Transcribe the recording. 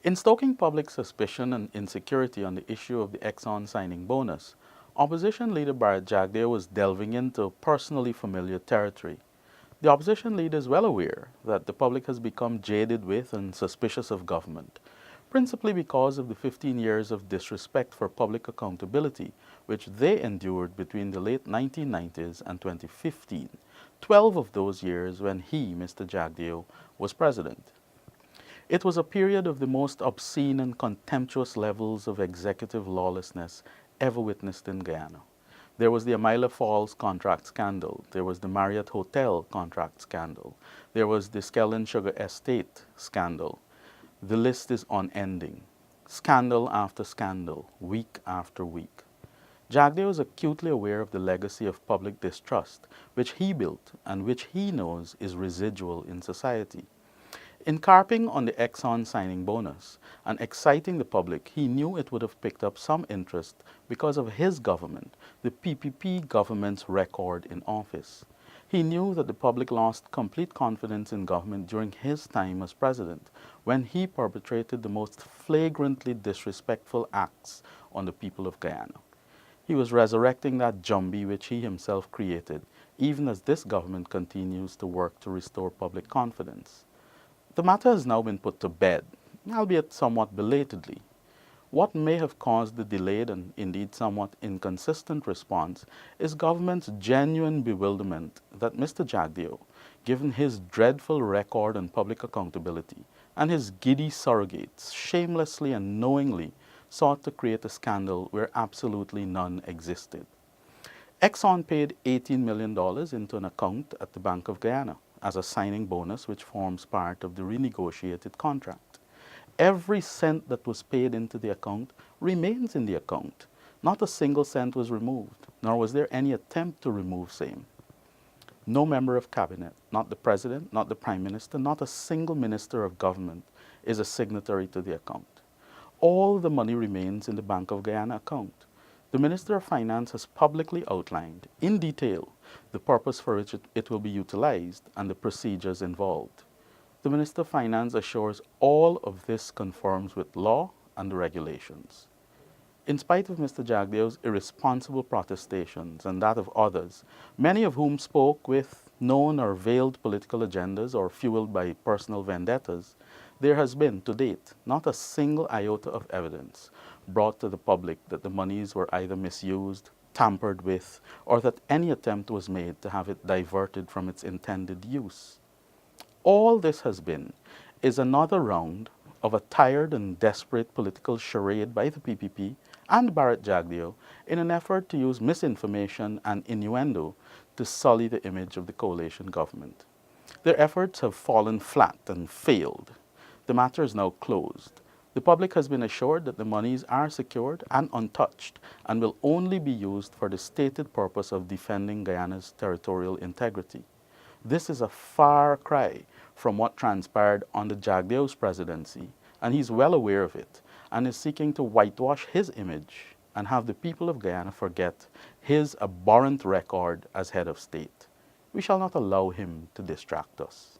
In stoking public suspicion and insecurity on the issue of the Exxon signing bonus, opposition leader Jagdeo was delving into personally familiar territory. The opposition leader is well aware that the public has become jaded with and suspicious of government, principally because of the 15 years of disrespect for public accountability which they endured between the late 1990s and 2015, 12 of those years when he, Mr. Jagdeo, was president. It was a period of the most obscene and contemptuous levels of executive lawlessness ever witnessed in Guyana. There was the Amila Falls contract scandal. There was the Marriott Hotel contract scandal. There was the Skellen Sugar Estate scandal. The list is unending. Scandal after scandal, week after week. Jagdeo is acutely aware of the legacy of public distrust, which he built and which he knows is residual in society. In carping on the Exxon signing bonus and exciting the public, he knew it would have picked up some interest because of his government, the PPP government's record in office. He knew that the public lost complete confidence in government during his time as president, when he perpetrated the most flagrantly disrespectful acts on the people of Guyana. He was resurrecting that jumbie which he himself created, even as this government continues to work to restore public confidence. The matter has now been put to bed, albeit somewhat belatedly. What may have caused the delayed and indeed somewhat inconsistent response is government's genuine bewilderment that Mr. Jagdeo, given his dreadful record on public accountability and his giddy surrogates, shamelessly and knowingly sought to create a scandal where absolutely none existed. Exxon paid $18 million into an account at the Bank of Guyana as a signing bonus which forms part of the renegotiated contract. Every cent that was paid into the account remains in the account. Not a single cent was removed, nor was there any attempt to remove same. No member of cabinet, not the president, not the prime minister, not a single minister of government is a signatory to the account. All the money remains in the Bank of Guyana account. The Minister of Finance has publicly outlined, in detail, the purpose for which it will be utilized and the procedures involved. The Minister of Finance assures all of this conforms with law and the regulations. In spite of Mr. Jagdeo's irresponsible protestations and that of others, many of whom spoke with known or veiled political agendas or fueled by personal vendettas, there has been, to date, not a single iota of evidence brought to the public that the monies were either misused, tampered with, or that any attempt was made to have it diverted from its intended use. All this has been is another round of a tired and desperate political charade by the PPP and Barrett Jagdeo in an effort to use misinformation and innuendo to sully the image of the coalition government. Their efforts have fallen flat and failed. The matter is now closed. The public has been assured that the monies are secured and untouched and will only be used for the stated purpose of defending Guyana's territorial integrity. This is a far cry from what transpired under Jagdeo's presidency, and he's well aware of it and is seeking to whitewash his image and have the people of Guyana forget his abhorrent record as head of state. We shall not allow him to distract us.